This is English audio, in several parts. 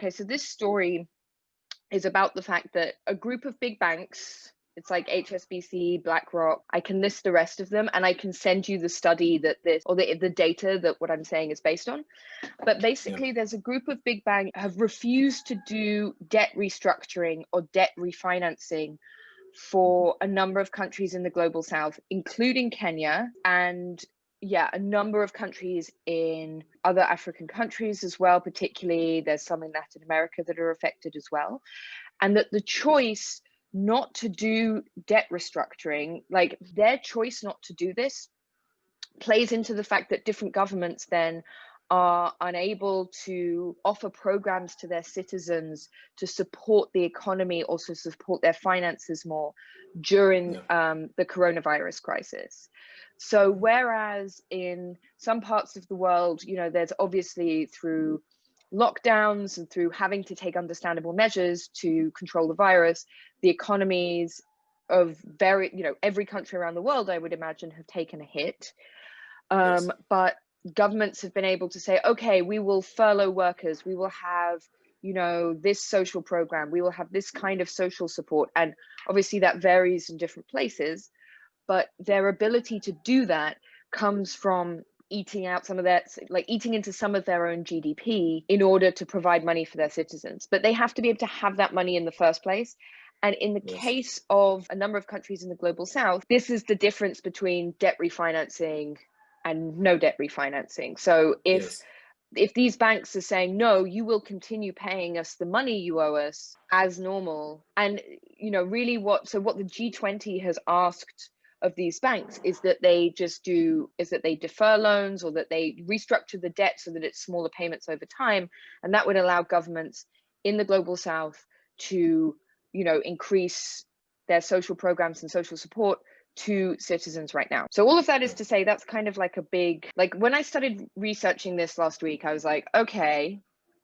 Okay, so this story is about the fact that a group of big banks, it's like HSBC, BlackRock, I can list the rest of them and I can send you the study that this, or the data that what I'm saying is based on. But basically, there's a group of big banks have refused to do debt restructuring or debt refinancing for a number of countries in the global south, including Kenya, and a number of countries in other African countries as well. Particularly, there's some in Latin America that are affected as well. And that the choice not to do debt restructuring, like their choice not to do this, plays into the fact that different governments then are unable to offer programs to their citizens to support the economy, also support their finances more during the coronavirus crisis. So whereas in some parts of the world, there's obviously through lockdowns and through having to take understandable measures to control the virus, the economies of every country around the world, I would imagine, have taken a hit. But governments have been able to say, okay, we will furlough workers, we will have this social program, we will have this kind of social support. And obviously that varies in different places, but their ability to do that comes from eating into some of their own GDP in order to provide money for their citizens. But they have to be able to have that money in the first place. And in the case of a number of countries in the global south, this is the difference between debt refinancing and no debt refinancing. So if these banks are saying, no, you will continue paying us the money you owe us as normal, and really what the G20 has asked of these banks is that they defer loans, or that they restructure the debt so that it's smaller payments over time. And that would allow governments in the global south to increase their social programs and social support to citizens right now. So all of that is to say, that's kind of like a big, like when I started researching this last week, I was like, okay,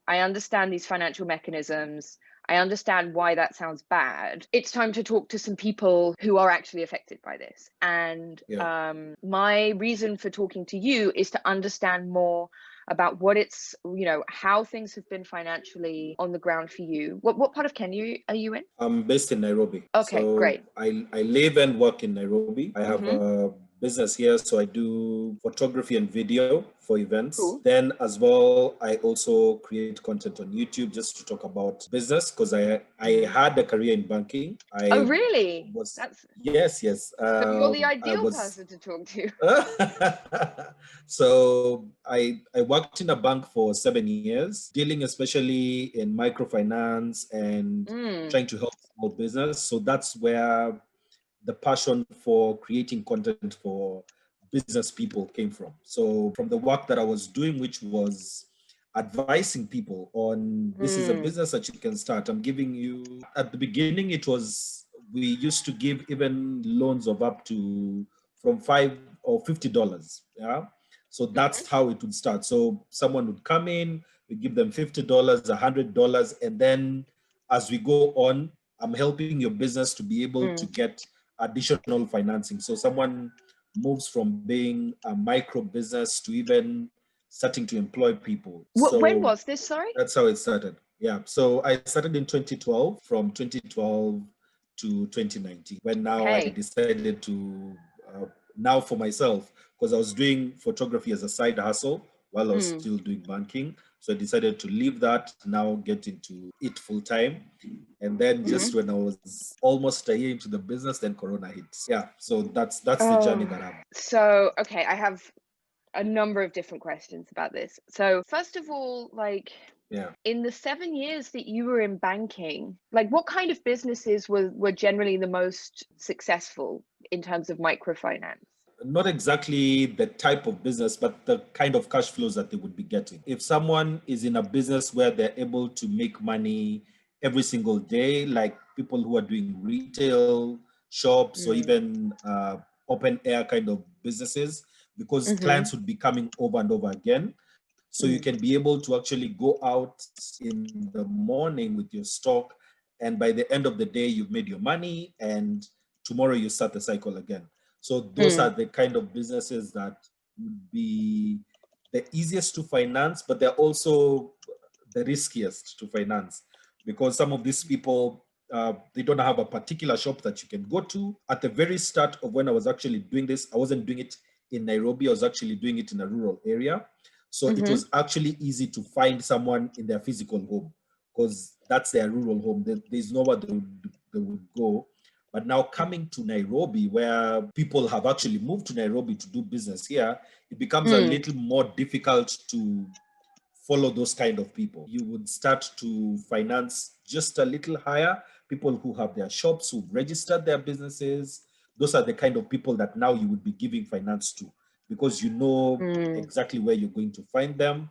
I understand these financial mechanisms. I understand why that sounds bad. It's time to talk to some people who are actually affected by this. And my reason for talking to you is to understand more about what it's, how things have been financially on the ground for you. What part of Kenya are you in? I'm based in Nairobi. Okay, so great. I live and work in Nairobi. I have a business here, so I do photography and video for events. Cool. Then as well, I also create content on YouTube just to talk about business, because I had a career in banking. Oh, really? Yes. So you're the ideal person to talk to. So I worked in a bank for 7 years, dealing especially in microfinance and trying to help small business. So that's where the passion for creating content for business people came from. So from the work that I was doing, which was advising people on this is a business that you can start. I'm giving you, at the beginning, we used to give even loans of up to from $5 or $50. Yeah. So that's how it would start. So someone would come in, we give them $50, $100, and then as we go on, I'm helping your business to be able to get additional financing. So someone moves from being a micro business to even starting to employ people. When was this, sorry? That's how it started. Yeah. So I started in 2012, from 2012 to 2019, when now I decided to, now for myself, because I was doing photography as a side hustle while I was still doing banking. So I decided to leave that, now get into it full time. And then just when I was almost a year into the business, then Corona hits. Yeah. So that's the journey that I'm. So, okay, I have a number of different questions about this. So first of all, in the 7 years that you were in banking, what kind of businesses were generally the most successful in terms of microfinance? Not exactly the type of business, but the kind of cash flows that they would be getting. If someone is in a business where they're able to make money every single day, like people who are doing retail shops or even open air kind of businesses, because clients would be coming over and over again. So you can be able to actually go out in the morning with your stock, and by the end of the day, you've made your money, and tomorrow you start the cycle again. So those are the kind of businesses that would be the easiest to finance, but they're also the riskiest to finance, because some of these people, they don't have a particular shop that you can go to. At the very start of when I was actually doing this, I wasn't doing it in Nairobi. I was actually doing it in a rural area. So it was actually easy to find someone in their physical home, because that's their rural home. There's nowhere they would go. But now coming to Nairobi, where people have actually moved to Nairobi to do business here, it becomes a little more difficult to follow those kind of people. You would start to finance just a little higher, people who have their shops, who've registered their businesses. Those are the kind of people that now you would be giving finance to, because you know exactly where you're going to find them.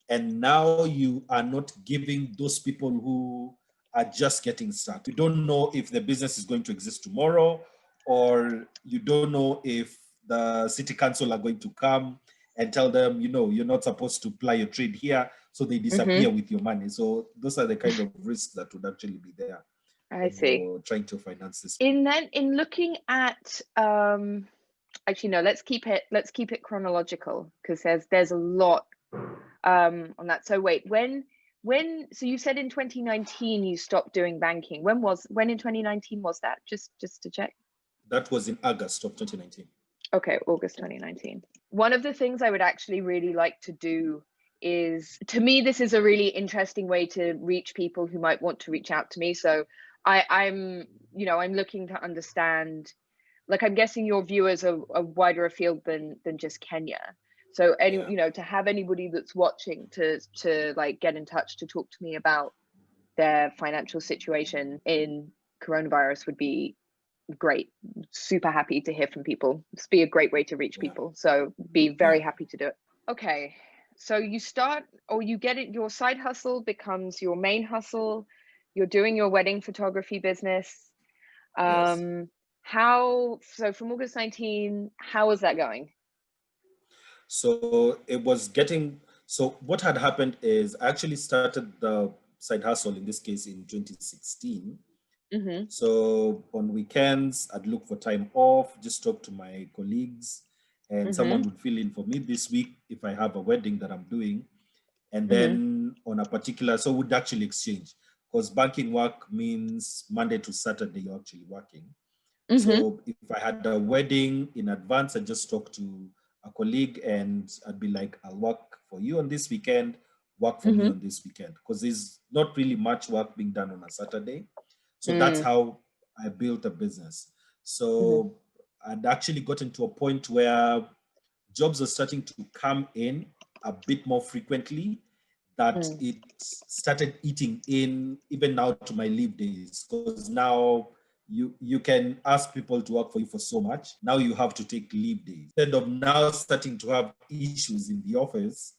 And now you are not giving those people who are just getting started. You don't know if the business is going to exist tomorrow, or you don't know if the city council are going to come and tell them, you know, you're not supposed to ply your trade here, so they disappear with your money. So those are the kind of risks that would actually be there. I see. You're trying to finance this. In looking at actually no, let's keep it chronological, because there's a lot on that. So wait, when so you said in 2019 you stopped doing banking. When in 2019 was that? Just to check. That was in August of 2019. Okay, August 2019. One of the things I would actually really like to do is, to me, this is a really interesting way to reach people who might want to reach out to me. So I'm looking to understand, like, I'm guessing your viewers are wider afield than just Kenya. So to have anybody that's watching to like get in touch to talk to me about their financial situation in coronavirus would be great. Super happy to hear from people. It's be a great way to reach people. So be very happy to do it. Okay. So you start, or you get it, your side hustle becomes your main hustle. You're doing your wedding photography business. So from August 19, how is that going? So it was getting, so what had happened is I actually started the side hustle, in this case in 2016. So on weekends, I'd look for time off, just talk to my colleagues, and someone would fill in for me this week if I have a wedding that I'm doing. And then on a particular, so we'd actually exchange, because banking work means Monday to Saturday you're actually working. So if I had a wedding in advance, I'd just talk to a colleague and I'd be like, I'll work for you on this weekend, work for me on this weekend, because there's not really much work being done on a Saturday. So that's how I built a business. So I'd actually gotten to a point where jobs are starting to come in a bit more frequently, that it started eating in even now to my leave days, because now you can ask people to work for you for so much. Now you have to take leave days. Instead of now starting to have issues in the office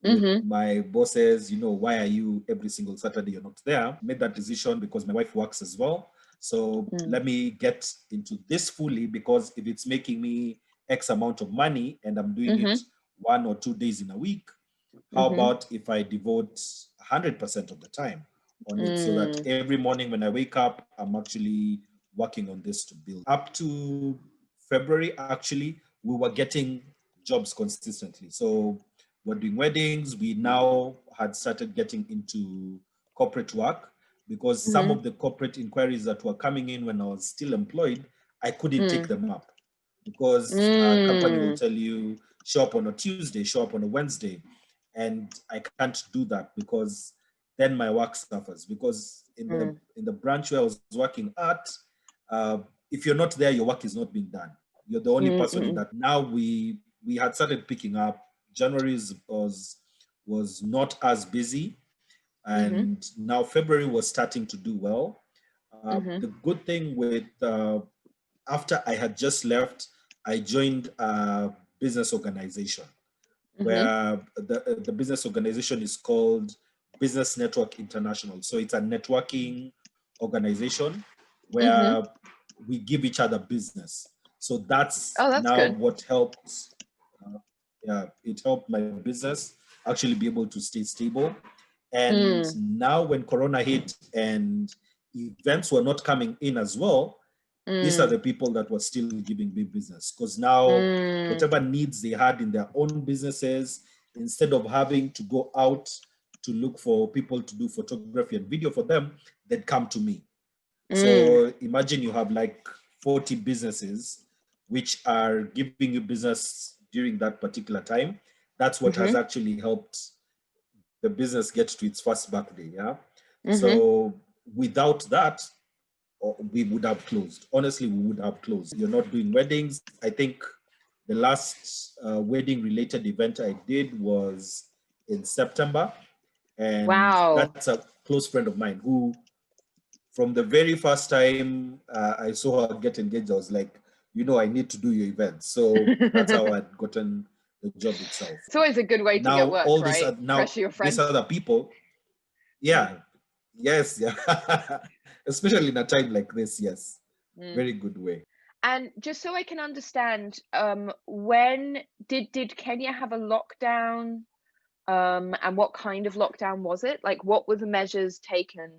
with my bosses, why are you every single Saturday you're not there? Made that decision because my wife works as well. So let me get into this fully, because if it's making me X amount of money and I'm doing it 1 or 2 days in a week, how about if I devote 100% of the time on it, so that every morning when I wake up, I'm actually working on this to build. Up to February, actually, we were getting jobs consistently. So we're doing weddings. We now had started getting into corporate work, because some of the corporate inquiries that were coming in when I was still employed, I couldn't take them up, because a company will tell you, show up on a Tuesday, show up on a Wednesday. And I can't do that, because then my work suffers. Because in the branch where I was working at, if you're not there, your work is not being done. You're the only person in that. Now we had started picking up. January was not as busy, and now February was starting to do well. The good thing with after I had just left, I joined a business organization, where the business organization is called Business Network International. So it's a networking organization where we give each other business. So that's now good. what helped. It helped my business actually be able to stay stable. And now when Corona hit and events were not coming in as well, these are the people that were still giving me business, because now whatever needs they had in their own businesses, instead of having to go out to look for people to do photography and video for them, they'd come to me. So imagine you have like 40 businesses which are giving you business during that particular time. That's what has actually helped the business get to its first birthday. Yeah. So without that, we would have closed. Honestly, we would have closed. You're not doing weddings. I think the last wedding related event I did was in September. And wow. that's a close friend of mine who, from the very first time I saw her get engaged, I was like, you know, I need to do your event. So that's how I'd gotten the job itself. It's always a good way to get work, right? Pressure your friends. These other people, yeah, yes, yeah, especially in a time like this, yes, very good way. And just so I can understand, when did Kenya have a lockdown? And what kind of lockdown was it? Like, what were the measures taken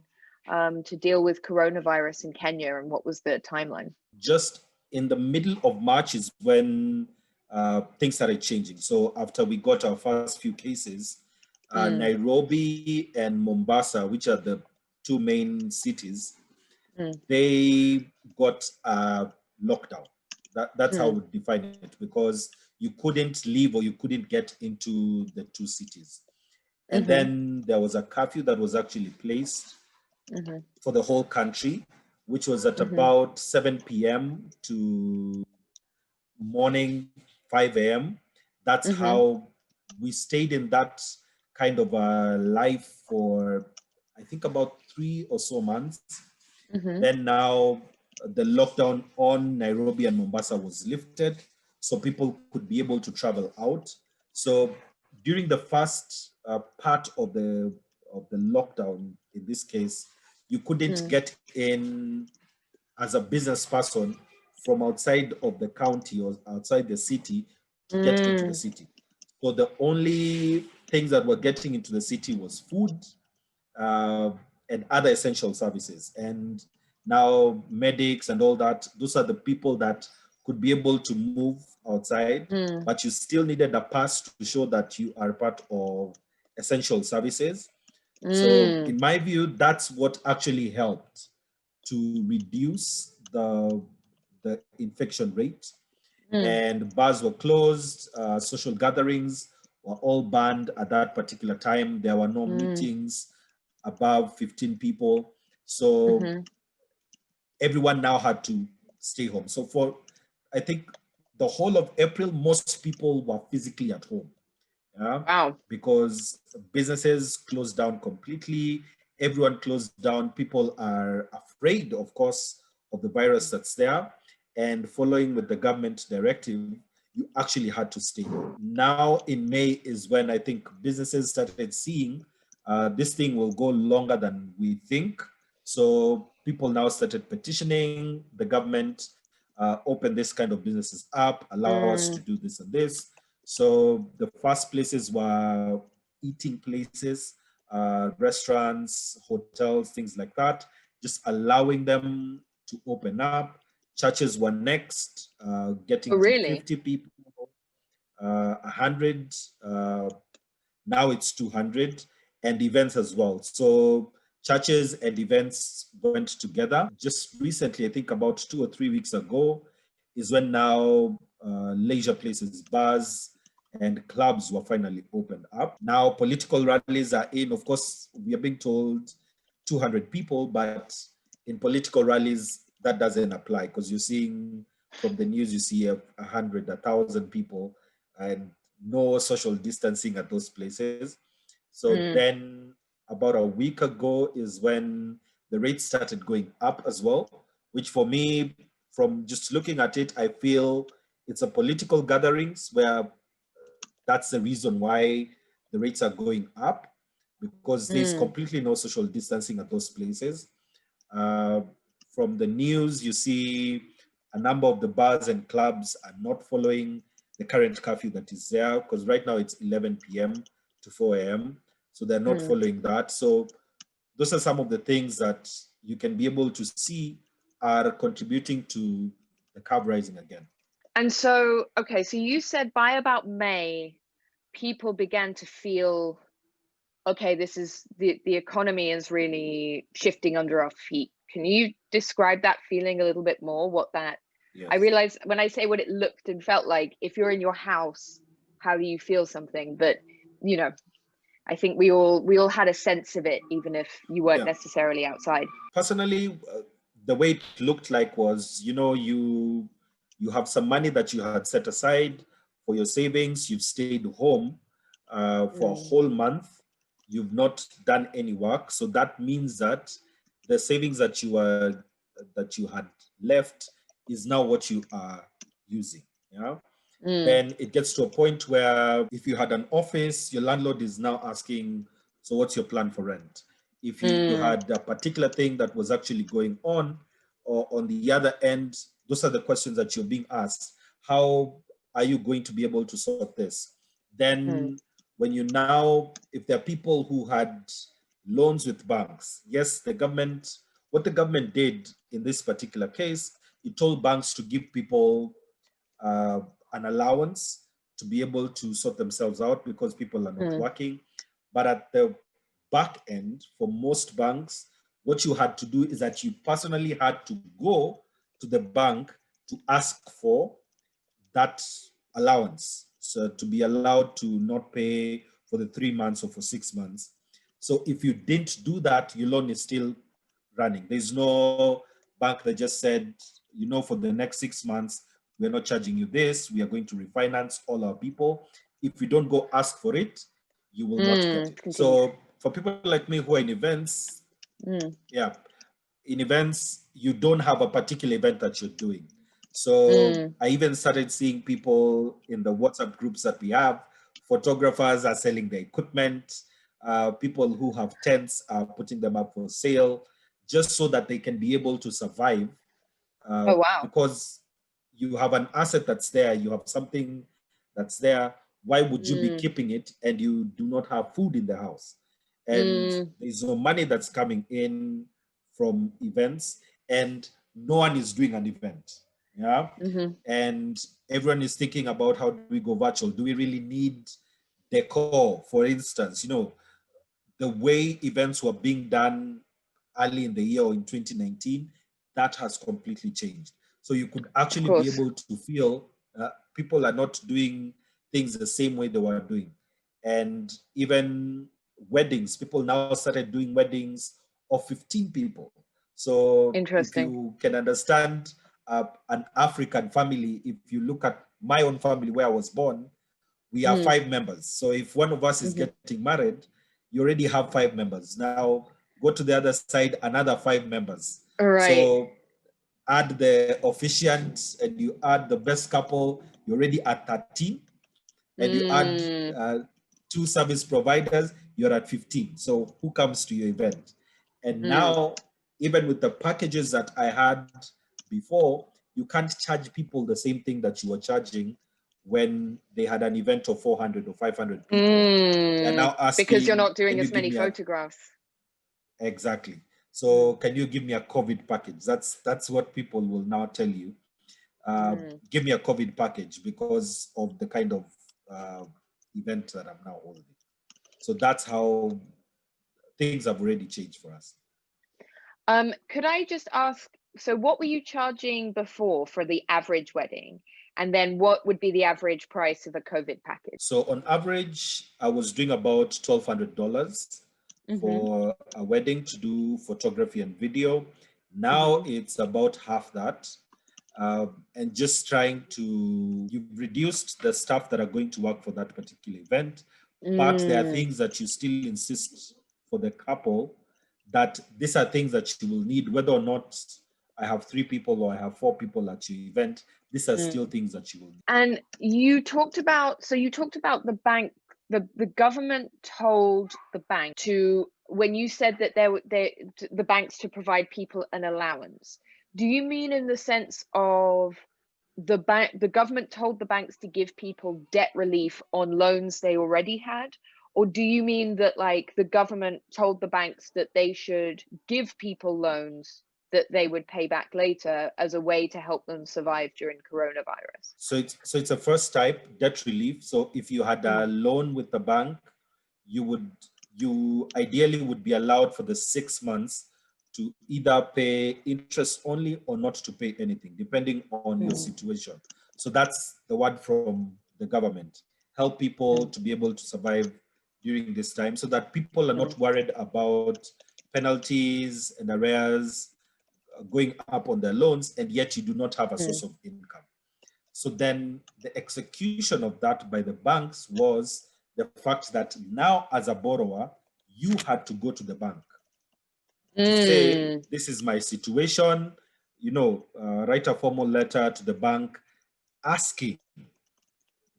to deal with coronavirus in Kenya, and what was the timeline? Just in the middle of March is when things started changing. So after we got our first few cases, Nairobi and Mombasa, which are the two main cities, they got a lockdown. That's how we define it, because you couldn't leave or you couldn't get into the two cities. And then there was a curfew that was actually placed for the whole country, which was at about 7 p.m. to morning 5 a.m. That's how we stayed in that kind of a life for, I think, about 3 or so months. Then now the lockdown on Nairobi and Mombasa was lifted, so people could be able to travel out. So during the first part of the lockdown, in this case, you couldn't get in as a business person from outside of the county or outside the city to get into the city. So the only things that were getting into the city was food and other essential services. And now medics and all that, those are the people that could be able to move outside, but you still needed a pass to show that you are part of essential services. So in my view, that's what actually helped to reduce the infection rate. And bars were closed, social gatherings were all banned at that particular time. There were no meetings above 15 people. So everyone now had to stay home. So for, I think, the whole of April, most people were physically at home. Yeah? Wow. Because businesses closed down completely. Everyone closed down. People are afraid, of course, of the virus that's there. And following with the government directive, you actually had to stay home. Now in May is when I think businesses started seeing this thing will go longer than we think. So people now started petitioning the government, open this kind of businesses up, allow us to do this and this. So the first places were eating places, restaurants, hotels, things like that, just allowing them to open up. Churches were next, getting to 50 people, 100, now it's 200, and events as well. So churches and events went together. Just recently, I think about 2 or 3 weeks ago, is when now leisure places, bars, and clubs were finally opened up. Now political rallies are in. Of course, we are being told 200 people, but in political rallies, that doesn't apply, because you're seeing from the news, you see 100, 1,000 people, and no social distancing at those places. So then about a week ago is when the rates started going up as well, which for me, from just looking at it, I feel it's a political gatherings where that's the reason why the rates are going up, because there's completely no social distancing at those places. From the news, you see a number of the bars and clubs are not following the current curfew that is there, because right now it's 11 p.m. to 4 a.m. So they're not following that. So those are some of the things that you can be able to see are contributing to the curve rising again. And so, okay, so you said by about May, people began to feel okay, this is the economy is really shifting under our feet. Can you describe that feeling a little bit more? What that, Yes. I realize when I say what it looked and felt like, if you're in your house, how do you feel something? But, you know, I think we all had a sense of it, even if you weren't necessarily outside. Personally, the way it looked like was, you have some money that you had set aside for your savings. You've stayed home for a whole month. You've not done any work, so that means that the savings that you had left is now what you are using. Yeah. Then it gets to a point where if you had an office, your landlord is now asking, so what's your plan for rent? If you had a particular thing that was actually going on, or on the other end, those are the questions that you're being asked. How are you going to be able to sort this? Then when you now, if there are people who had loans with banks, yes, what the government did in this particular case, it told banks to give people an allowance to be able to sort themselves out because people are not working. But at the back end, for most banks, what you had to do is that you personally had to go to the bank to ask for that allowance. So to be allowed to not pay for the 3 months or for 6 months. So if you didn't do that, your loan is still running. There's no bank that just said, for the next 6 months, we're not charging you this. We are going to refinance all our people. If you don't go ask for it, you will not get it. Continue. So for people like me who are in events, in events, you don't have a particular event that you're doing. So I even started seeing people in the WhatsApp groups that we have. Photographers are selling their equipment. People who have tents are putting them up for sale just so that they can be able to survive. Oh, wow. Because you have an asset that's there, you have something that's there. Why would you be keeping it and you do not have food in the house? And there's no money that's coming in from events, and no one is doing an event. Yeah. And everyone is thinking about how do we go virtual? Do we really need decor, for instance? The way events were being done early in the year or in 2019, that has completely changed. So you could actually be able to feel people are not doing things the same way they were doing. And even weddings, people now started doing weddings of 15 people. So if you can understand an African family, if you look at my own family where I was born, we are 5 members. So if one of us is getting married, you already have 5 members. Now go to the other side, another 5 members. Right. So add the officiant and you add the best couple, you're already at 13. And you add 2 service providers, you're at 15. So who comes to your event? And now, even with the packages that I had before, you can't charge people the same thing that you were charging when they had an event of 400 or 500 people. They're now asking, because you're not doing as many photographs. Exactly. So can you give me a COVID package? That's what people will now tell you. Give me a COVID package because of the kind of event that I'm now holding. So that's how things have already changed for us. Could I just ask, so what were you charging before for the average wedding? And then what would be the average price of a COVID package? So on average, I was doing about $1,200 for a wedding to do photography and video. Now it's about half that. And just trying to, you've reduced the staff that are going to work for that particular event, but there are things that you still insist for the couple that these are things that you will need, whether or not I have 3 people or I have 4 people at your event. These are still things that you will need. And you talked about the bank, the government told the bank to, when you said that the banks to provide people an allowance, do you mean in the sense of the government told the banks to give people debt relief on loans they already had? Or do you mean that like the government told the banks that they should give people loans that they would pay back later as a way to help them survive during coronavirus? So it's a first type, debt relief. So if you had a loan with the bank, you ideally would be allowed for the 6 months to either pay interest only or not to pay anything, depending on your situation. So that's the word from the government. Help people to be able to survive during this time so that people are not worried about penalties and arrears going up on their loans, and yet you do not have a source of income. So then the execution of that by the banks was the fact that now as a borrower, you had to go to the bank to say, this is my situation, write a formal letter to the bank asking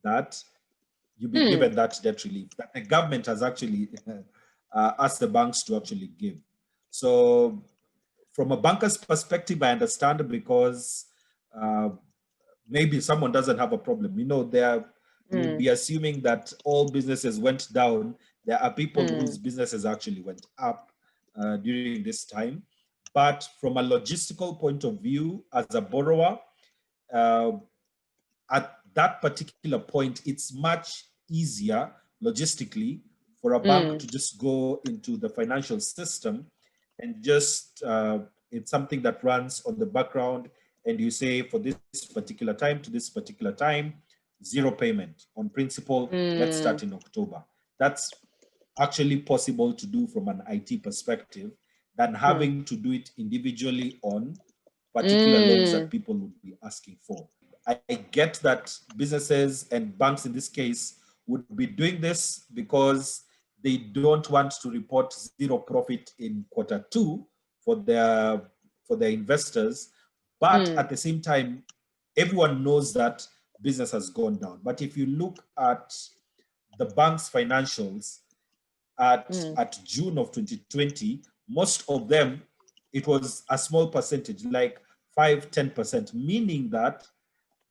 that you be given that debt relief that the government has actually asked the banks to actually give. So from a banker's perspective, I understand, because maybe someone doesn't have a problem. You'd be assuming that all businesses went down. There are people whose businesses actually went up during this time. But from a logistical point of view, as a borrower, at that particular point, it's much easier logistically for a bank to just go into the financial system and just, it's something that runs on the background, and you say for this particular time to this particular time, zero payment on principal, let's start in October. That's actually possible to do from an IT perspective than having to do it individually on particular loans that people would be asking for. I get that businesses and banks in this case would be doing this because they don't want to report zero profit in Q2 for their investors. But at the same time, everyone knows that business has gone down. But if you look at the bank's financials at June of 2020, most of them, it was a small percentage, like 5-10%, meaning that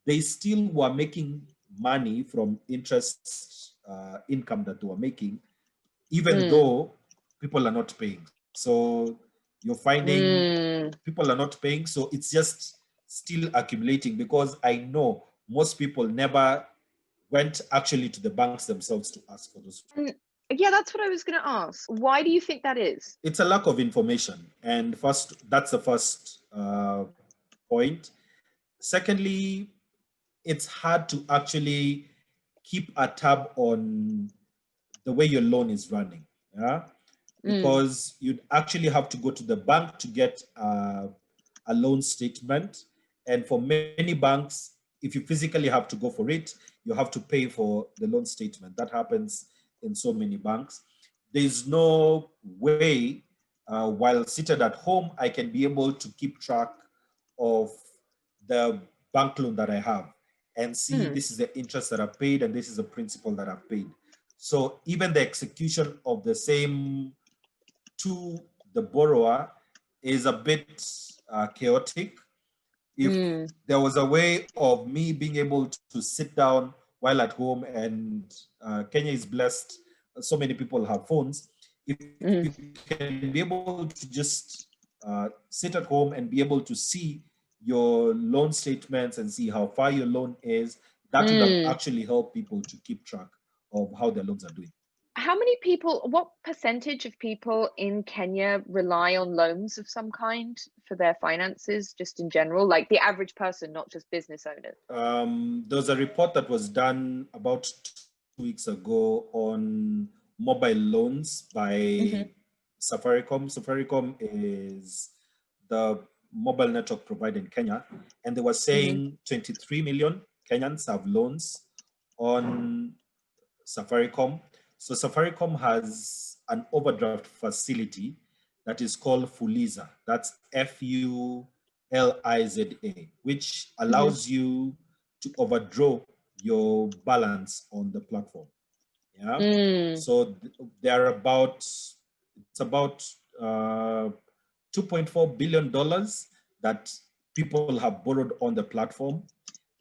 they still were making money from interest income that they were making, even though people are not paying. So you're finding people are not paying, so it's just still accumulating, because I know most people never went actually to the banks themselves to ask for those. Yeah, that's what I was going to ask. Why do you think that is? It's a lack of information. And first, that's the first point. Secondly, it's hard to actually keep a tab on the way your loan is running. Yeah. Because you'd actually have to go to the bank to get a loan statement. And for many banks, if you physically have to go for it, you have to pay for the loan statement. That happens in so many banks. There's no way, while seated at home, I can be able to keep track of the bank loan that I have and see this is the interest that I've paid and this is the principal that I've paid. So even the execution of the same to the borrower is a bit chaotic. If there was a way of me being able to sit down while at home, and Kenya is blessed, so many people have phones. If you can be able to just sit at home and be able to see your loan statements and see how far your loan is, that would actually help people to keep track of how their loans are doing. How many people, what percentage of people in Kenya rely on loans of some kind for their finances, just in general, like the average person, not just business owners? There was a report that was done about 2 weeks ago on mobile loans by Safaricom. Safaricom is the mobile network provider in Kenya, and they were saying 23 million Kenyans have loans on Safaricom. So Safaricom has an overdraft facility that is called Fuliza. That's Fuliza, which allows you to overdraw your balance on the platform. Yeah. So they're about, it's about $2.4 billion that people have borrowed on the platform.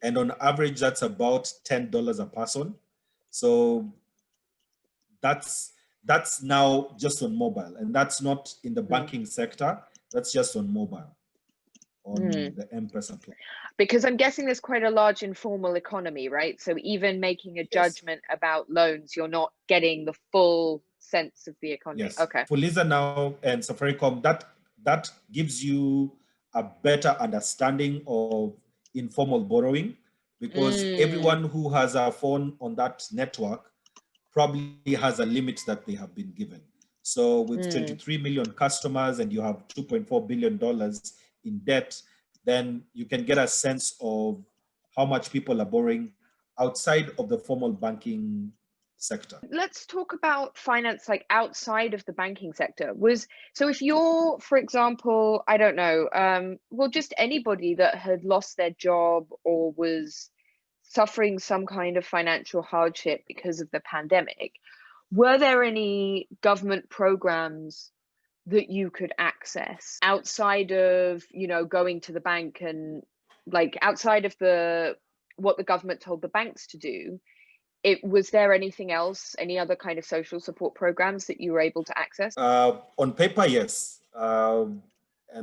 And on average, that's about $10 a person. So that's now just on mobile, and that's not in the banking sector. That's just on mobile, on the MPESA platform. Because I'm guessing there's quite a large informal economy, right? So even making a judgment about loans, you're not getting the full sense of the economy. Yes. Okay. Fuliza now and Safaricom, that gives you a better understanding of informal borrowing, because everyone who has a phone on that network probably has a limit that they have been given. So with 23 million customers and you have $2.4 billion in debt, then you can get a sense of how much people are borrowing outside of the formal banking sector. Let's talk about finance like outside of the banking sector. So if you're, for example, I don't know, well, just anybody that had lost their job or was suffering some kind of financial hardship because of the pandemic, were there any government programs that you could access outside of, you know, going to the bank and like outside of what the government told the banks to do? Was there anything else, any other kind of social support programs that you were able to access? On paper, yes. And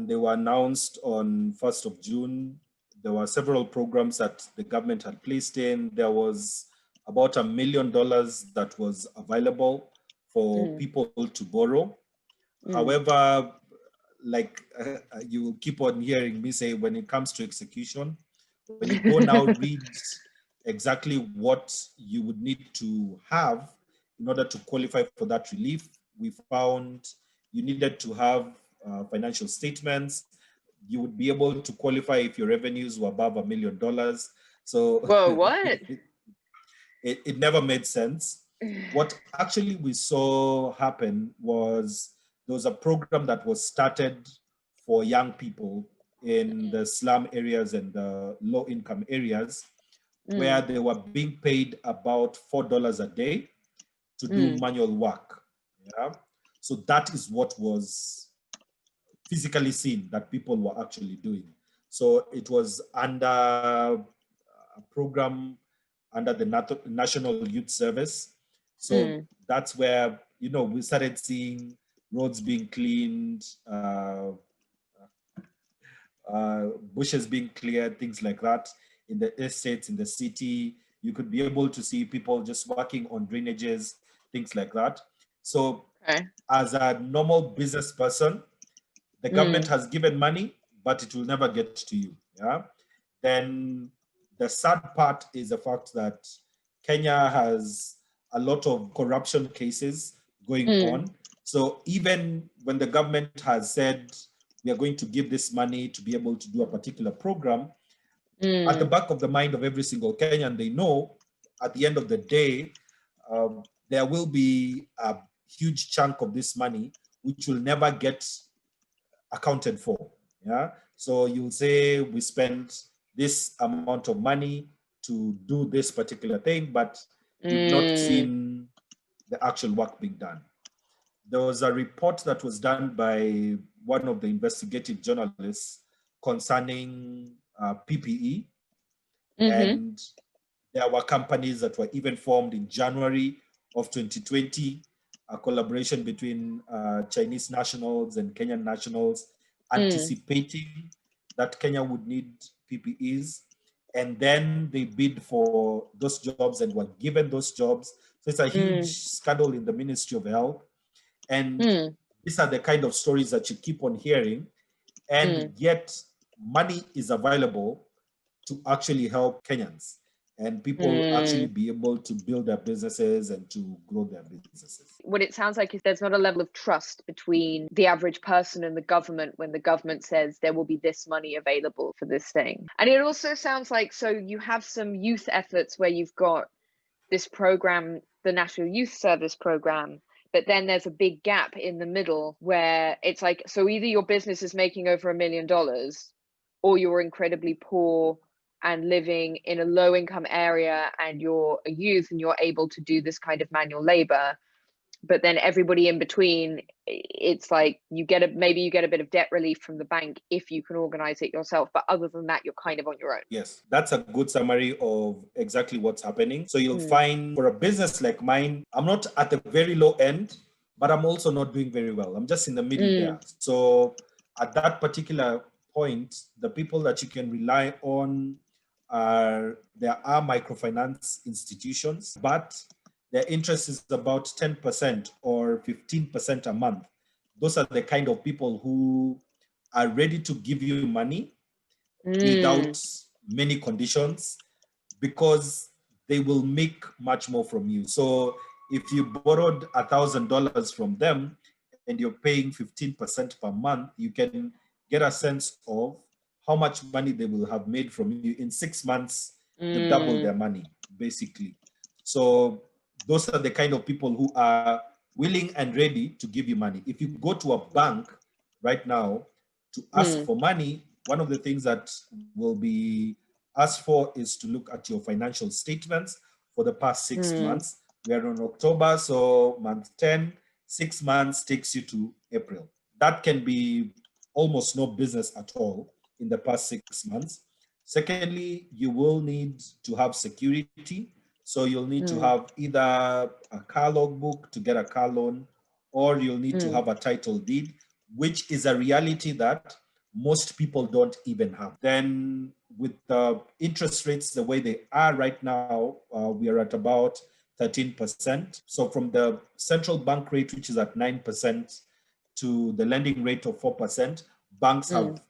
they were announced on 1st of June. There were several programs that the government had placed in. There was about $1 million that was available for people to borrow. However, like you will keep on hearing me say, when it comes to execution, when you go now read exactly what you would need to have in order to qualify for that relief, we found you needed to have financial statements. You would be able to qualify if your revenues were above $1 million. So Whoa, what? it never made sense. What actually we saw happen was there was a program that was started for young people in the slum areas and the low income areas, where they were being paid about $4 a day to do manual work. Yeah. So that is what was physically seen that people were actually doing. So it was under a program under the National Youth Service. So that's where, you know, we started seeing roads being cleaned, bushes being cleared, things like that. In the estates, in the city, you could be able to see people just working on drainages, things like that. So as a normal business person, the government has given money, but it will never get to you. Yeah. Then the sad part is the fact that Kenya has a lot of corruption cases going on. So even when the government has said we are going to give this money to be able to do a particular program, at the back of the mind of every single Kenyan, they know at the end of the day, there will be a huge chunk of this money which will never get accounted for. Yeah. So you'll say we spent this amount of money to do this particular thing, but you've not seen the actual work being done. There was a report that was done by one of the investigative journalists concerning PPE, and there were companies that were even formed in January of 2020, a collaboration between Chinese nationals and Kenyan nationals, anticipating that Kenya would need PPEs. And then they bid for those jobs and were given those jobs. So it's a huge scandal in the Ministry of Health. And these are the kind of stories that you keep on hearing. And yet money is available to actually help Kenyans and people actually be able to build their businesses and to grow their businesses. What it sounds like is there's not a level of trust between the average person and the government when the government says there will be this money available for this thing. And it also sounds like, so you have some youth efforts where you've got this program, the National Youth Service program, but then there's a big gap in the middle where it's like, so either your business is making over $1 million or you're incredibly poor and living in a low income area and you're a youth and you're able to do this kind of manual labor. But then everybody in between, it's like maybe you get a bit of debt relief from the bank if you can organize it yourself. But other than that, you're kind of on your own. Yes, that's a good summary of exactly what's happening. So you'll find for a business like mine, I'm not at the very low end, but I'm also not doing very well. I'm just in the middle there. So at that particular point, the people that you can rely on there are microfinance institutions, but their interest is about 10% or 15% a month. Those are the kind of people who are ready to give you money without many conditions, because they will make much more from you. So if you borrowed $1,000 from them and you're paying 15% per month, you can get a sense of how much money they will have made from you. In 6 months, they've doubled their money, basically. So those are the kind of people who are willing and ready to give you money. If you go to a bank right now to ask for money, one of the things that will be asked for is to look at your financial statements for the past 6 months. We are in October, so month 10, 6 months takes you to April. That can be almost no business at all in the past 6 months. Secondly, you will need to have security. So you'll need to have either a car logbook to get a car loan, or you'll need to have a title deed, which is a reality that most people don't even have. Then with the interest rates the way they are right now, we are at about 13%. So from the central bank rate, which is at 9%, to the lending rate of 4%, banks have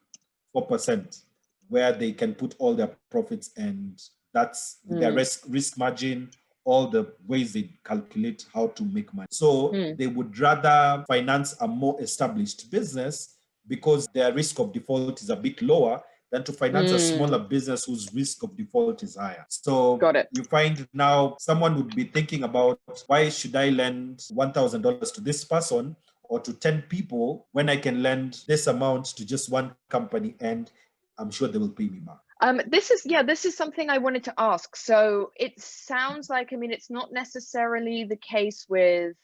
4% where they can put all their profits, and that's their risk margin, all the ways they calculate how to make money. So they would rather finance a more established business because their risk of default is a bit lower than to finance a smaller business whose risk of default is higher. So you find now someone would be thinking about, why should I lend $1,000 to this person or to 10 people when I can lend this amount to just one company and I'm sure they will pay me back. This is something I wanted to ask. So it sounds like, I mean, it's not necessarily the case with,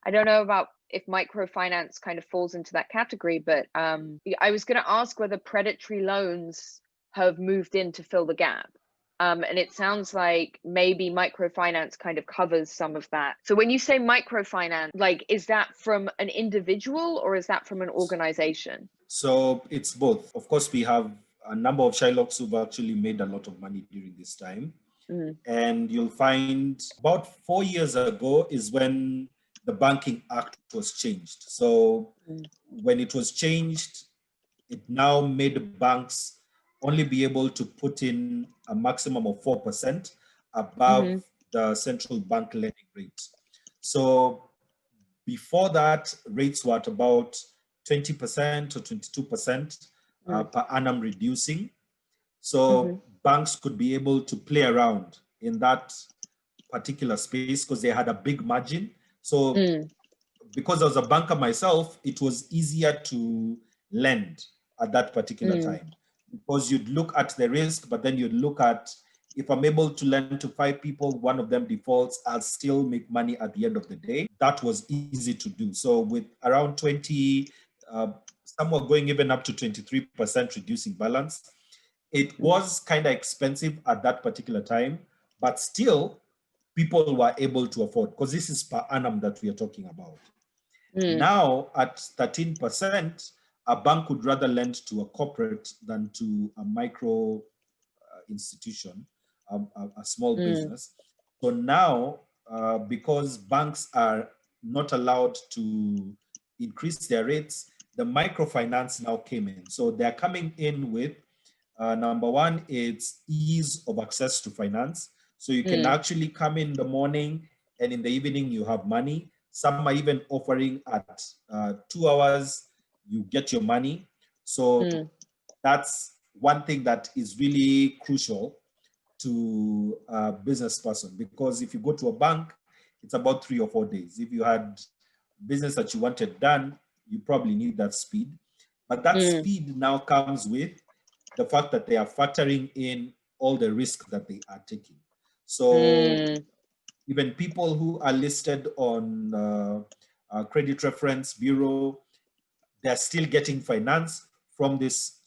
I don't know about if microfinance kind of falls into that category, but I was going to ask whether predatory loans have moved in to fill the gap. And it sounds like maybe microfinance kind of covers some of that. So when you say microfinance, like, is that from an individual or is that from an organization? So it's both. Of course, we have a number of Shylocks who've actually made a lot of money during this time. And you'll find about 4 years ago is when the Banking Act was changed. So when it was changed, it now made banks only be able to put in a maximum of 4% above the central bank lending rate. So before that, rates were at about 20% or 22% per annum reducing. So banks could be able to play around in that particular space because they had a big margin. So because I was a banker myself, it was easier to lend at that particular time because you'd look at the risk, but then you'd look at, if I'm able to lend to 5 people, one of them defaults, I'll still make money at the end of the day. That was easy to do. So with around 20, some were going even up to 23% reducing balance. It was kind of expensive at that particular time, but still people were able to afford, because this is per annum that we are talking about. Now at 13%, a bank would rather lend to a corporate than to a micro institution, a small business. So now, because banks are not allowed to increase their rates, the microfinance now came in. So they're coming in with, number one, it's ease of access to finance. So you can actually come in the morning and in the evening you have money. Some are even offering at 2 hours, you get your money. So that's one thing that is really crucial to a business person, because if you go to a bank, it's about 3 or 4 days. If you had business that you wanted done, you probably need that speed. But that speed now comes with the fact that they are factoring in all the risk that they are taking. So even people who are listed on Credit Reference Bureau, they're still getting finance from these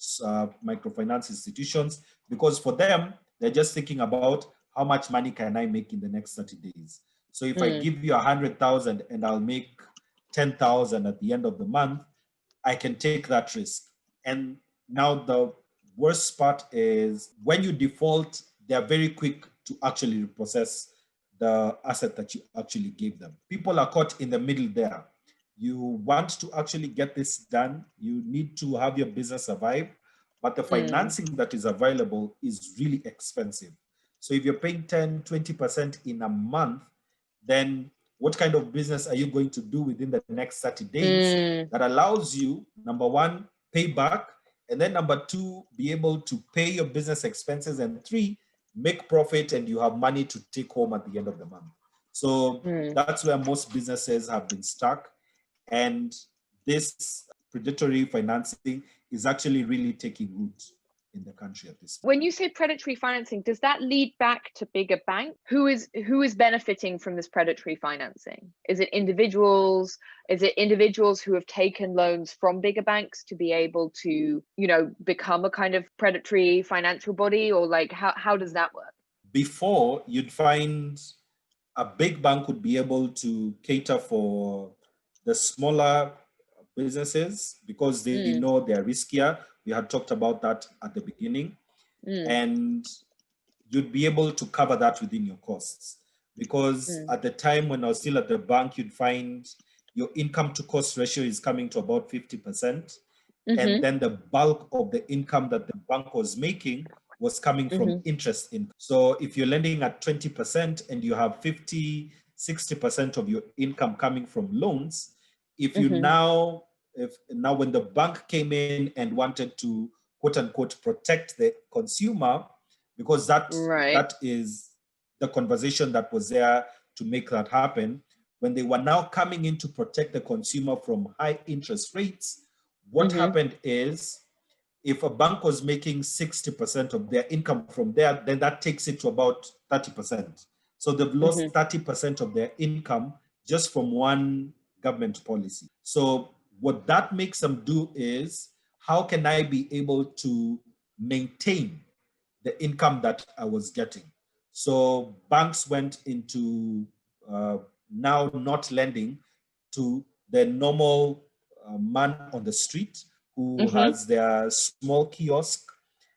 microfinance institutions, because for them, they're just thinking about how much money can I make in the next 30 days. So if I give you 100,000 and I'll make 10,000 at the end of the month, I can take that risk. And now the worst part is when you default, they're very quick to actually repossess the asset that you actually gave them. People are caught in the middle there. You want to actually get this done, you need to have your business survive, but the financing that is available is really expensive. So if you're paying 10, 20% in a month, then what kind of business are you going to do within the next 30 days that allows you, number one, pay back, and then number two, be able to pay your business expenses, and three, make profit and you have money to take home at the end of the month. So that's where most businesses have been stuck. And this predatory financing is actually really taking root in the country at this point. When you say predatory financing, does that lead back to bigger banks? Who is benefiting from this predatory financing? Is it individuals? Is it individuals who have taken loans from bigger banks to be able to, you know, become a kind of predatory financial body? Or like, how does that work? Before, you'd find a big bank would be able to cater for the smaller businesses because they know they're riskier. We had talked about that at the beginning. And you'd be able to cover that within your costs. Because at the time when I was still at the bank, you'd find your income to cost ratio is coming to about 50%. And then the bulk of the income that the bank was making was coming from interest income. So if you're lending at 20% and you have 50, 60% of your income coming from loans, if you now when the bank came in and wanted to quote unquote protect the consumer, because that is the conversation that was there to make that happen, when they were now coming in to protect the consumer from high interest rates, what happened is, if a bank was making 60% of their income from there, then that takes it to about 30%. So they've lost 30% of their income just from one government policy. So what that makes them do is, how can I be able to maintain the income that I was getting? So banks went into now not lending to the normal man on the street who has their small kiosk.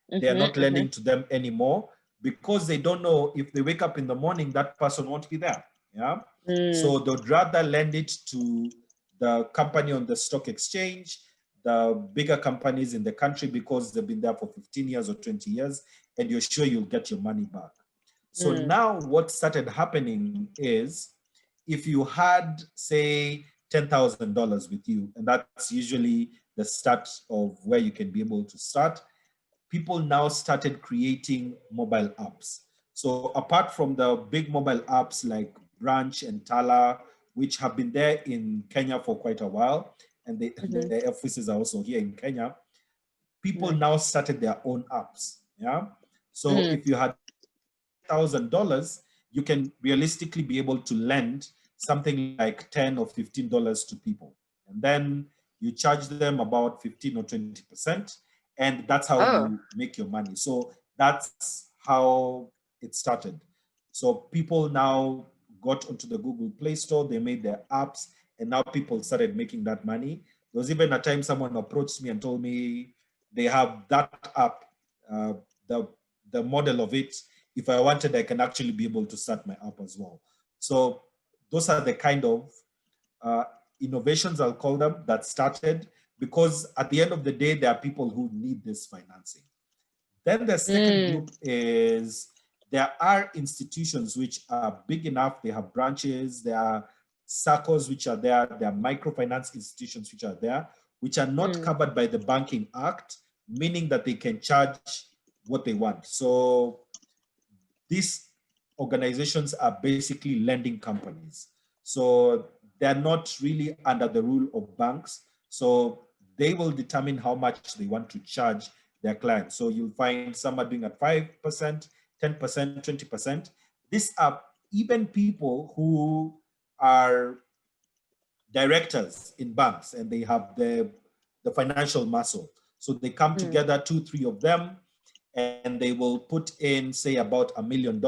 They are not lending to them anymore because they don't know if they wake up in the morning, that person won't be there. Yeah. So they'd rather lend it to the company on the stock exchange, the bigger companies in the country, because they've been there for 15 years or 20 years, and you're sure you'll get your money back. So now what started happening is, if you had, say, $10,000 with you, and that's usually the start of where you can be able to start, people now started creating mobile apps. So apart from the big mobile apps like Branch and Tala, which have been there in Kenya for quite a while, and the offices are also here in Kenya, people now started their own apps. Yeah. So if you had $1,000, you can realistically be able to lend something like $10 or $15 to people. And then you charge them about 15 or 20%. And that's how you make your money. So that's how it started. So people now got onto the Google Play Store, they made their apps, and now people started making that money. There was even a time someone approached me and told me they have that app, the model of it. If I wanted, I can actually be able to start my app as well. So those are the kind of innovations, I'll call them, that started, because at the end of the day, there are people who need this financing. Then the second group is, there are institutions which are big enough, they have branches, there are SACCOs which are there are microfinance institutions which are there, which are not covered by the Banking Act, meaning that they can charge what they want. So these organizations are basically lending companies. So they're not really under the rule of banks. So they will determine how much they want to charge their clients. So you'll find some are doing at 5%, 10%, 20%. These are even people who are directors in banks and they have the financial muscle. So they come together, 2-3 of them, and they will put in, say, about $1 million,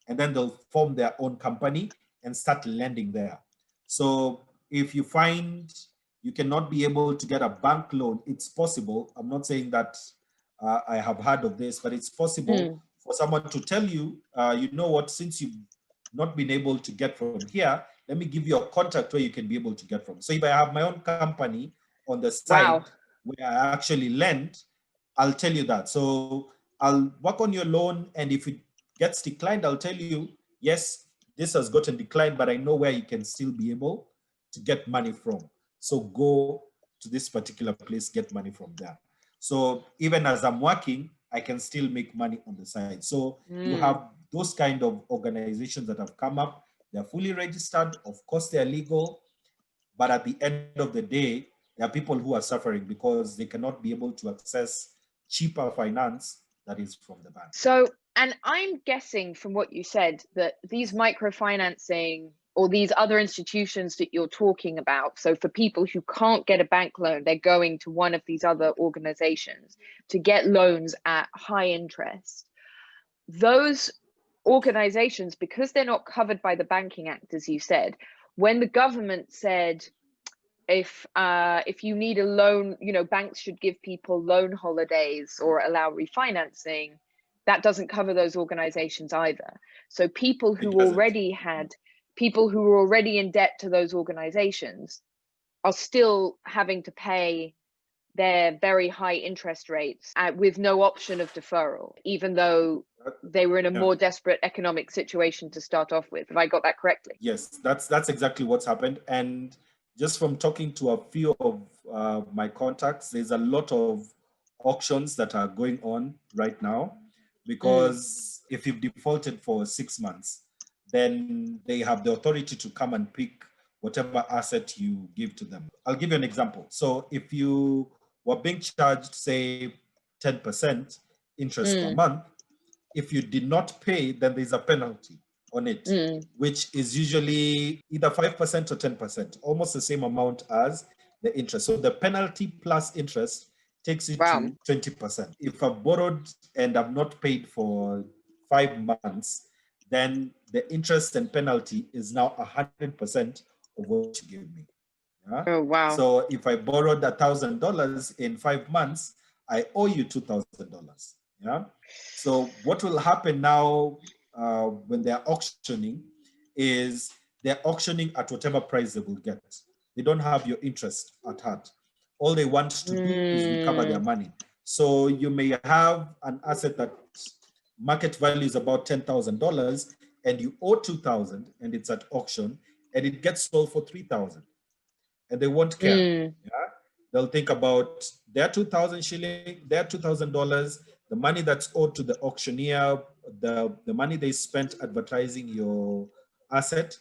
and then they'll form their own company and start lending there. So if you find you cannot be able to get a bank loan, it's possible. I'm not saying that I have heard of this, but it's possible for someone to tell you, you know what, since you've not been able to get from here, let me give you a contact where you can be able to get from. So if I have my own company on the side where I actually lend, I'll tell you that. So I'll work on your loan, and if it gets declined, I'll tell you, yes, this has gotten declined, but I know where you can still be able to get money from. So go to this particular place, get money from there. So even as I'm working, I can still make money on the side. So you have those kind of organizations that have come up. They're fully registered. Of course, they're legal. But at the end of the day, there are people who are suffering because they cannot be able to access cheaper finance that is from the bank. So, and I'm guessing from what you said that these microfinancing or these other institutions that you're talking about, so for people who can't get a bank loan, they're going to one of these other organizations to get loans at high interest. Those organizations, because they're not covered by the Banking Act, as you said, when the government said, if you need a loan, banks should give people loan holidays or allow refinancing, that doesn't cover those organizations either. So people who were already in debt to those organizations are still having to pay their very high interest rates with no option of deferral, even though they were in a more desperate economic situation to start off with. Have I got that correctly? Yes, that's exactly what's happened. And just from talking to a few of my contacts, there's a lot of auctions that are going on right now, because if you've defaulted for 6 months, then they have the authority to come and pick whatever asset you give to them. I'll give you an example. So if you were being charged, say, 10% interest per month, if you did not pay, then there's a penalty on it, which is usually either 5% or 10%, almost the same amount as the interest. So the penalty plus interest takes it to 20%. If I've borrowed and I've not paid for 5 months, then the interest and penalty is now 100% of what you gave me. Yeah? Oh, wow. So if I borrowed $1,000 in 5 months, I owe you $2,000. Yeah. So what will happen now when they're auctioning is they're auctioning at whatever price they will get. They don't have your interest at heart. All they want to do is recover their money. So you may have an asset that market value is about $10,000 and you owe $2,000 and it's at auction and it gets sold for $3,000, and they won't care. Yeah? They'll think about their 2,000 shilling, their $2,000, the money that's owed to the auctioneer, the money they spent advertising your asset,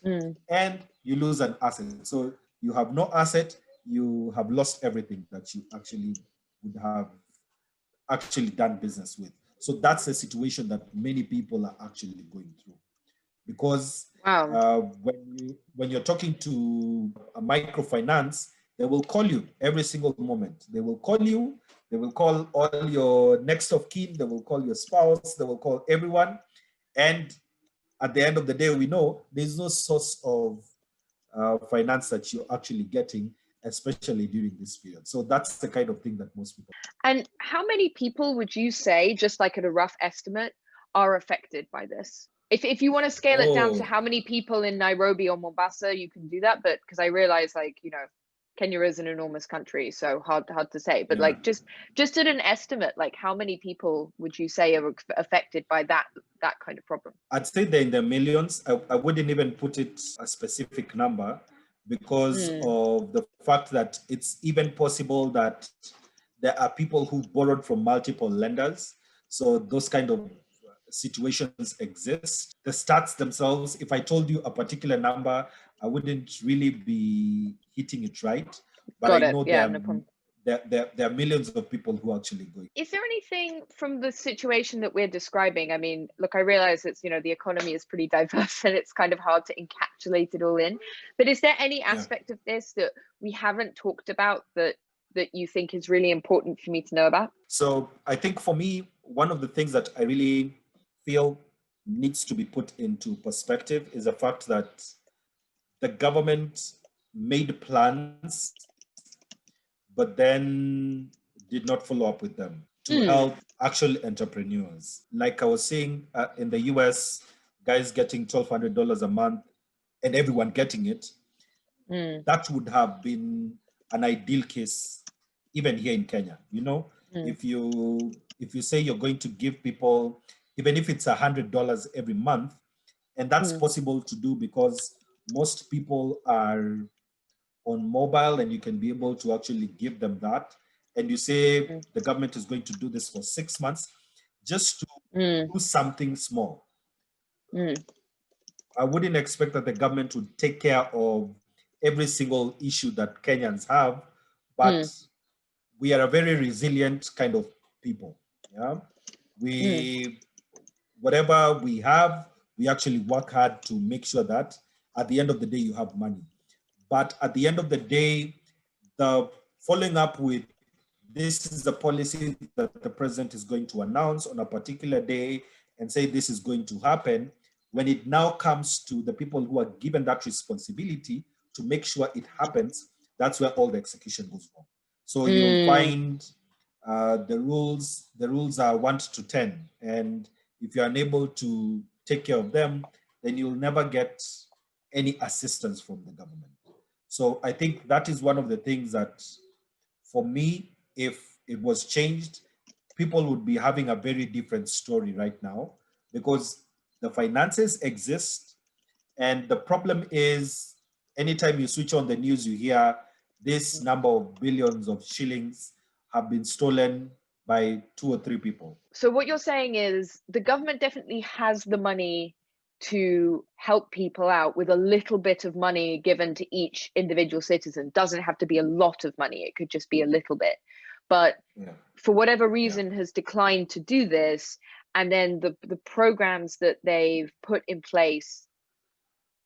and you lose an asset. So you have no asset, you have lost everything that you actually would have actually done business with. So that's a situation that many people are actually going through. Because when you're talking to a microfinance, they will call you every single moment. They will call you, they will call all your next of kin, they will call your spouse, they will call everyone. And at the end of the day, we know there's no source of finance that you're actually getting, especially during this period. So that's the kind of thing that most people. And how many people would you say, just like at a rough estimate, are affected by this? If you want to scale it down to how many people in Nairobi or Mombasa, you can do that. But because I realize, Kenya is an enormous country, so hard to say. But just at an estimate, how many people would you say are affected by that kind of problem? I'd say they're in the millions. I wouldn't even put it a specific number because of the fact that it's even possible that there are people who borrowed from multiple lenders. So those kind of situations exist. The stats themselves, if I told you a particular number, I wouldn't really be hitting it right. But I know there are millions of people who are actually going. Is there anything from the situation that we're describing? I mean, look, I realize it's, the economy is pretty diverse and it's kind of hard to encapsulate it all in. But is there any aspect of this that we haven't talked about that you think is really important for me to know about? So I think for me, one of the things that I really feel needs to be put into perspective is the fact that the government made plans, but then did not follow up with them to help actual entrepreneurs. Like I was saying, in the US, guys getting $1,200 a month and everyone getting it, that would have been an ideal case, even here in Kenya. You know, if you say you're going to give people, even if it's $100 every month, and that's possible to do because most people are on mobile and you can be able to actually give them that. And you say the government is going to do this for 6 months just to do something small. I wouldn't expect that the government would take care of every single issue that Kenyans have, but we are a very resilient kind of people. Yeah, whatever we have, we actually work hard to make sure that at the end of the day you have money. But at the end of the day, the following up with this is a policy that the president is going to announce on a particular day and say this is going to happen. When it now comes to the people who are given that responsibility to make sure it happens, that's where all the execution goes wrong. So you'll find the rules are 1 to 10. And if you're unable to take care of them, then you'll never get any assistance from the government. So I think that is one of the things that, for me, if it was changed, people would be having a very different story right now, because the finances exist. And the problem is, anytime you switch on the news, you hear this number of billions of shillings have been stolen by 2 or 3 people. So what you're saying is the government definitely has the money to help people out with a little bit of money given to each individual citizen. Doesn't have to be a lot of money. It could just be a little bit. But for whatever reason has declined to do this. And then the programs that they've put in place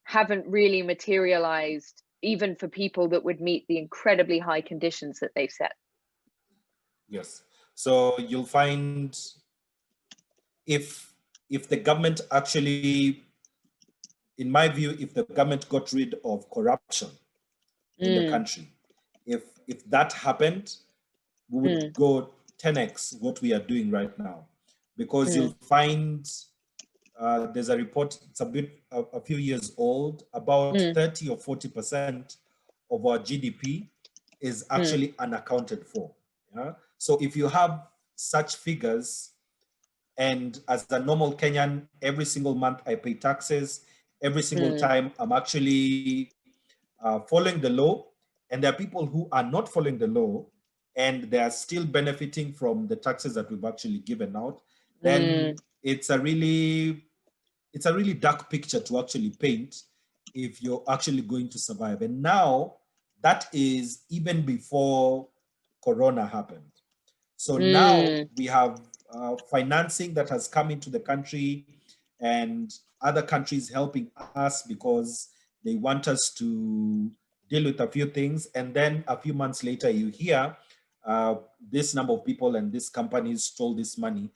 haven't really materialized, even for people that would meet the incredibly high conditions that they've set. Yes. So you'll find if the government actually, in my view, if the government got rid of corruption in the country, if that happened, we would go 10x what we are doing right now. Because you'll find there's a report, it's a few years old, about 30 or 40% of our GDP is actually unaccounted for. Yeah? So if you have such figures, and as a normal Kenyan, every single month I pay taxes, every single time I'm actually following the law, and there are people who are not following the law and they are still benefiting from the taxes that we've actually given out, then it's a really dark picture to actually paint if you're actually going to survive. And now that is even before Corona happened. So now we have financing that has come into the country, and other countries helping us because they want us to deal with a few things. And then a few months later, you hear this number of people and these companies stole this money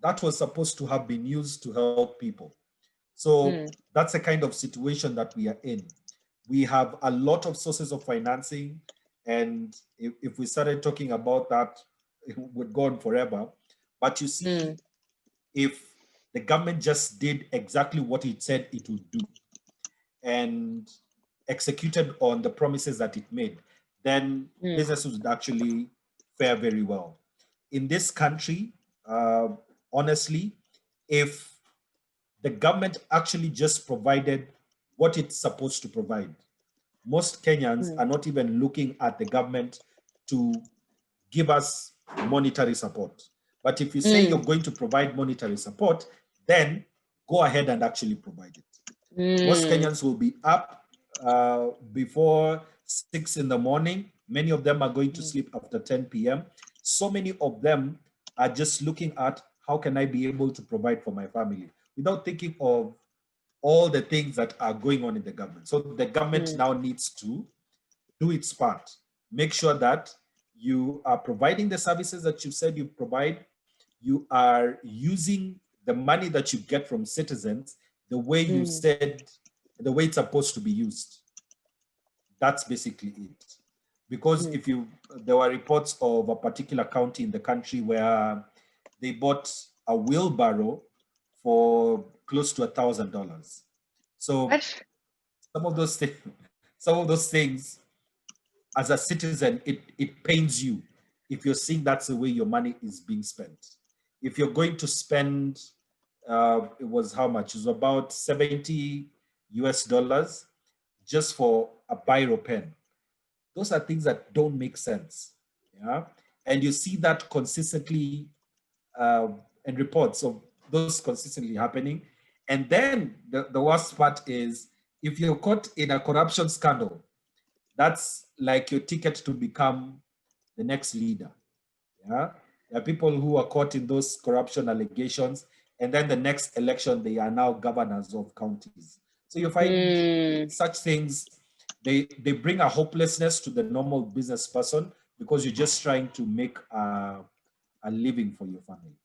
that was supposed to have been used to help people. So that's the kind of situation that we are in. We have a lot of sources of financing, and if we started talking about that, it would go on forever. But you see, if the government just did exactly what it said it would do and executed on the promises that it made, then businesses would actually fare very well. In this country, honestly, if the government actually just provided what it's supposed to provide, most Kenyans are not even looking at the government to give us monetary support. But if you say you're going to provide monetary support, then go ahead and actually provide it. Most Kenyans will be up before 6 in the morning. Many of them are going to sleep after 10 p.m. So many of them are just looking at how can I be able to provide for my family without thinking of all the things that are going on in the government. So the government now needs to do its part. Make sure that you are providing the services that you said you provide. You are using the money that you get from citizens the way you said, the way it's supposed to be used. That's basically it. Because there were reports of a particular county in the country where they bought a wheelbarrow for close to $1,000. So What? some of those things, as a citizen, it pains you if you're seeing that's the way your money is being spent. If you're going to spend, it was how much? It was about $70 just for a biro pen. Those are things that don't make sense. Yeah. And you see that consistently and reports of those consistently happening. And then the worst part is if you're caught in a corruption scandal, that's like your ticket to become the next leader. Yeah. There are people who are caught in those corruption allegations, and then the next election, they are now governors of counties. So you find such things, they bring a hopelessness to the normal business person because you're just trying to make a living for your family.